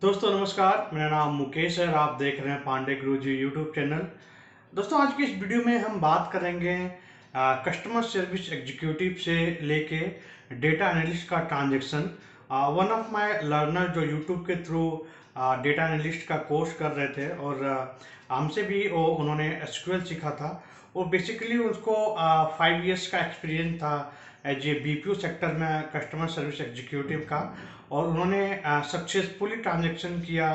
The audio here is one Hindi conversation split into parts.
दोस्तों नमस्कार, मेरा नाम मुकेश है और आप देख रहे हैं पांडे गुरुजी यूट्यूब चैनल। दोस्तों आज की इस वीडियो में हम बात करेंगे कस्टमर सर्विस एग्जीक्यूटिव से लेके डेटा एनालिस्ट का transaction. One of my learner जो यूट्यूब के थ्रू डेटा एनालिस्ट का कोर्स कर रहे थे और हमसे भी वो उन्होंने एसक्यूएल सीखा था। वो बेसिकली उसको 5 इयर्स का एक्सपीरियंस था एज ए बीपीओ सेक्टर में कस्टमर सर्विस एग्जीक्यूटिव का, और उन्होंने सक्सेसफुली ट्रांजैक्शन किया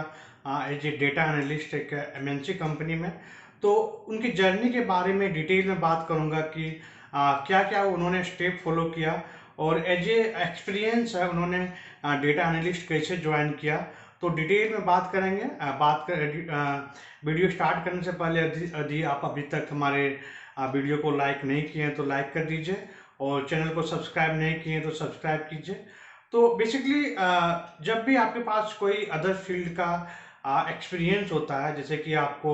एज ए डेटा एनालिस्ट एक एमएनसी कंपनी में। तो उनकी जर्नी के बारे में डिटेल में बात करूंगा कि क्या क्या उन्होंने स्टेप फॉलो किया और एज ए एक्सपीरियंस है उन्होंने डेटा एनालिस्ट कैसे ज्वाइन किया। तो डिटेल में बात करेंगे। वीडियो स्टार्ट करने से पहले यदि आप अभी तक हमारे वीडियो को लाइक नहीं किए हैं तो लाइक कर दीजिए और चैनल को सब्सक्राइब नहीं किए हैं तो सब्सक्राइब कीजिए। तो बेसिकली जब भी आपके पास कोई अदर फील्ड का एक्सपीरियंस होता है, जैसे कि आपको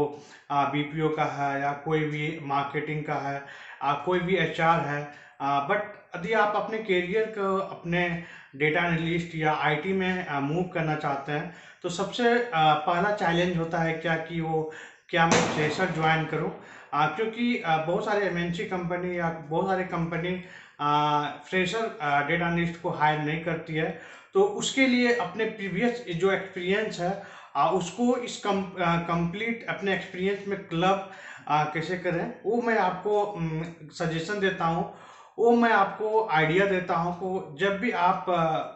बीपीओ का है या कोई भी मार्केटिंग का है, कोई भी एचआर है, बट यदि आप अपने करियर को अपने डेटा एनालिस्ट या आईटी में मूव करना चाहते हैं तो सबसे पहला चैलेंज होता है क्या मैं फ्रेशर ज्वाइन करूं। क्योंकि बहुत सारे एमएनसी कंपनी या बहुत सारे कंपनी फ्रेशर डेटा एनालिस्ट को हायर नहीं करती है। तो उसके लिए अपने प्रीवियस जो एक्सपीरियंस है उसको इस कंप्लीट अपने एक्सपीरियंस में क्लब कैसे करें वो मैं आपको सजेशन देता हूँ, वो मैं आपको आइडिया देता हूँ को जब भी आप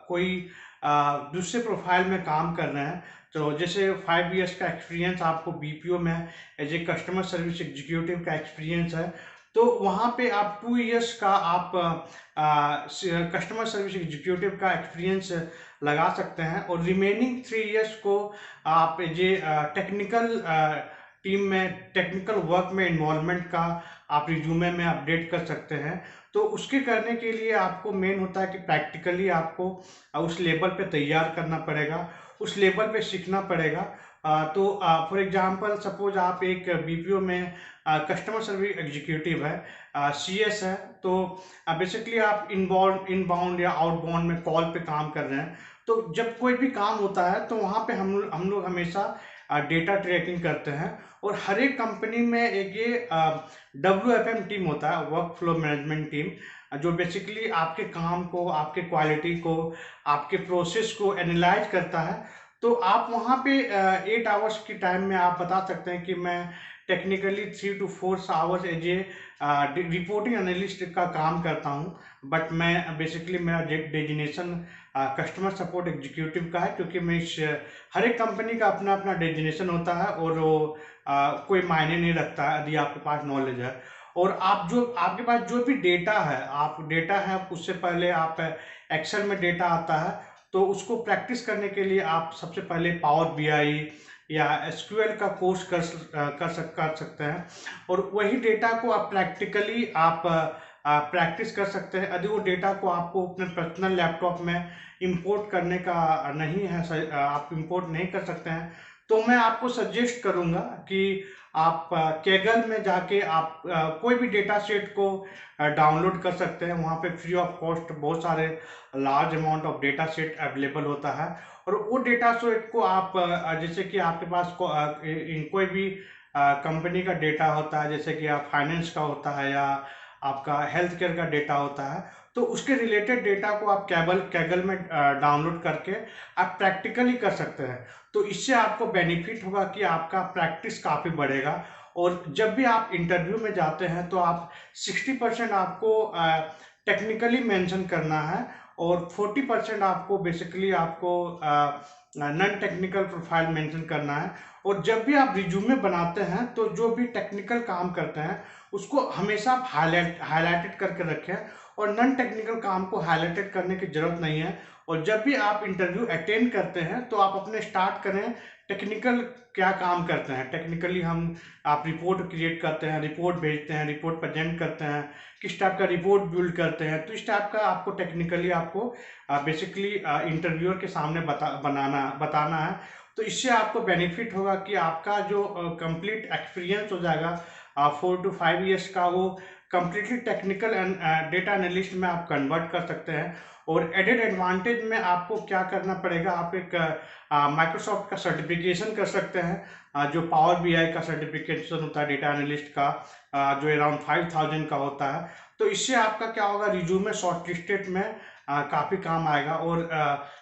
कोई दूसरे प्रोफाइल में काम कर रहे हैं। तो जैसे 5 इयर्स का एक्सपीरियंस आपको बीपीओ में as a customer service executive का एक्सपीरियंस है, तो वहाँ पे आप 2 इयर्स का आप कस्टमर सर्विस एग्जीक्यूटिव का एक्सपीरियंस लगा सकते हैं और रिमेनिंग 3 इयर्स को आप एज ए टेक्निकल टीम में टेक्निकल वर्क में इन्वॉल्वमेंट का आप रिज्यूमे में अपडेट कर सकते हैं। तो उसके करने के लिए आपको मेन होता है कि प्रैक्टिकली आपको उस लेवल पे तैयार करना पड़ेगा, उस लेवल पे सीखना पड़ेगा। तो फॉर एग्जांपल सपोज आप एक बीपीओ में कस्टमर सर्विस एग्जीक्यूटिव है, सीएस है, तो बेसिकली आप इनबाउंड या आउटबाउंड में कॉल पे काम कर रहे हैं। तो जब कोई भी काम होता है तो वहाँ पे हम लोग हमेशा डेटा ट्रैकिंग करते हैं और हर एक कंपनी में एक ये WFM टीम होता है, वर्क फ्लो मैनेजमेंट टीम, जो बेसिकली आपके काम को, आपके क्वालिटी को, आपके प्रोसेस को एनालाइज करता है। तो आप वहाँ पे 8 आवर्स की टाइम में आप बता सकते हैं कि मैं technically 3 to 4 hours as a reporting analyst का काम करता हूँ, बट मैं बेसिकली मेरा डेजिनेशन कस्टमर सपोर्ट एग्जीक्यूटिव का है, क्योंकि मैं इस हर एक कंपनी का अपना अपना डेजिनेशन होता है और वो कोई मायने नहीं रखता है यदि आपके पास नॉलेज है। और आपके पास जो भी डेटा है उससे पहले आप एक्सेल में डेटा आता है, तो उसको प्रैक्टिस करने के लिए आप सबसे पहले पावर बीआई या एसक्यूएल का कोर्स कर सकते हैं और वही डेटा को आप प्रैक्टिकली आप प्रैक्टिस कर सकते हैं। यदि वो डेटा को आपको अपने पर्सनल लैपटॉप में इंपोर्ट करने का नहीं है, आप इंपोर्ट नहीं कर सकते हैं, तो मैं आपको सजेस्ट करूंगा कि आप केगल में जाके आप कोई भी डेटा सेट को डाउनलोड कर सकते हैं। वहाँ पे फ्री ऑफ कॉस्ट बहुत सारे large amount of data set available होता है और वो डेटा सेट को आप जैसे कि आपके पास कोई भी कंपनी का डेटा होता है, जैसे कि आप फाइनेंस का होता है या आपका हेल्थ केयर का डेटा होता है, तो उसके रिलेटेड डेटा को आप कैगल में डाउनलोड करके आप प्रैक्टिकली कर सकते हैं। तो इससे आपको बेनिफिट होगा कि आपका प्रैक्टिस काफ़ी बढ़ेगा और जब भी आप इंटरव्यू में जाते हैं तो आप 60% आपको टेक्निकली मेंशन करना है और 40% आपको बेसिकली आपको नॉन टेक्निकल प्रोफाइल मेंशन करना है। और जब भी आप रिज्यूमे बनाते हैं तो जो भी टेक्निकल काम करते हैं उसको हमेशा आप हाईलाइटेड करके रखें और नॉन टेक्निकल काम को हाईलाइटेड करने की जरूरत नहीं है। और जब भी आप इंटरव्यू अटेंड करते हैं तो आप अपने स्टार्ट करें टेक्निकल क्या काम करते हैं। टेक्निकली आप रिपोर्ट क्रिएट करते हैं, रिपोर्ट भेजते हैं, रिपोर्ट प्रेजेंट करते हैं, किस टाइप का रिपोर्ट बिल्ड करते हैं, तो इस टाइप का आपको टेक्निकली आपको बेसिकली इंटरव्यूअर के सामने बताना है। तो इससे आपको बेनिफिट होगा कि आपका जो कंप्लीट एक्सपीरियंस हो जाएगा 4 to 5 इयर्स का, वो completely technical and data analyst में आप कन्वर्ट कर सकते हैं। और एडेड एडवांटेज में आपको क्या करना पड़ेगा, आप एक माइक्रोसॉफ्ट का सर्टिफिकेशन कर सकते हैं, जो पावर बीआई का सर्टिफिकेशन होता है डेटा एनालिस्ट का, जो अराउंड 5000 का होता है। तो इससे आपका क्या होगा, रिज्यूमे शॉर्टलिस्टेड में काफ़ी काम आएगा और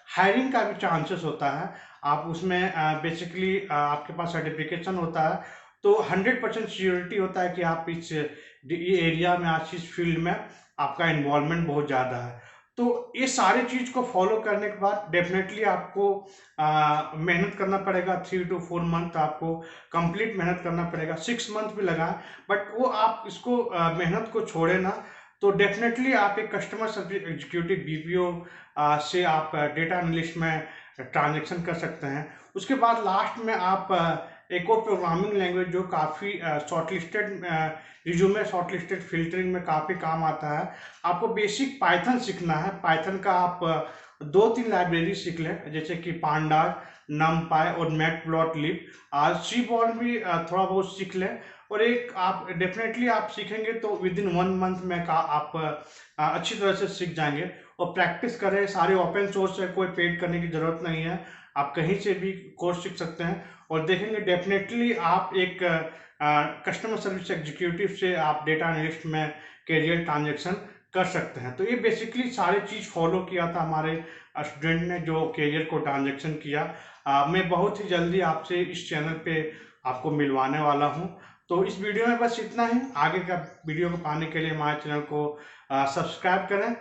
हायरिंग का भी चांसेस होता है। आप उसमें बेसिकली आपके पास सर्टिफिकेशन होता है तो 100% श्योरिटी होता है कि आप इस एरिया में, आज इस फील्ड में आपका इन्वॉल्वमेंट बहुत ज़्यादा है। तो ये सारी चीज़ को फॉलो करने के बाद डेफिनेटली आपको मेहनत करना पड़ेगा। 3 to 4 मंथ आपको कंप्लीट मेहनत करना पड़ेगा, 6 मंथ भी लगा, बट वो आप इसको मेहनत को छोड़े ना, तो डेफिनेटली आप एक कस्टमर सर्विस एग्जीक्यूटिव बीपीओ से आप डेटा एनालिस्ट में ट्रांजेक्शन कर सकते हैं। उसके बाद लास्ट में आप एक और प्रोग्रामिंग लैंग्वेज जो काफ़ी शॉर्टलिस्टेड रिज्यूमे शॉर्टलिस्टेड फिल्टरिंग में काफ़ी काम आता है, आपको बेसिक पाइथन सीखना है। पाइथन का आप 2-3 लाइब्रेरी सीख लें, जैसे कि पांडास, नमपाई और मैटप्लॉटलिब। सीबॉल भी थोड़ा बहुत सीख लें, और एक आप डेफिनेटली आप सीखेंगे तो विद इन 1 मंथ में आप अच्छी तरह से सीख जाएंगे। और प्रैक्टिस करें, सारे ओपन सोर्स है, कोई पेड करने की ज़रूरत नहीं है, आप कहीं से भी कोर्स सीख सकते हैं। और देखेंगे डेफिनेटली आप एक कस्टमर सर्विस एग्जीक्यूटिव से आप डेटा एनालिस्ट में कैरियर ट्रांजेक्शन कर सकते हैं। तो ये बेसिकली सारी चीज़ फॉलो किया था हमारे स्टूडेंट ने जो कैरियर को ट्रांजेक्शन किया। मैं बहुत ही जल्दी आपसे इस चैनल पे आपको मिलवाने वाला हूँ। तो इस वीडियो में बस इतना ही। आगे का वीडियो को पाने के लिए हमारे चैनल को सब्सक्राइब करें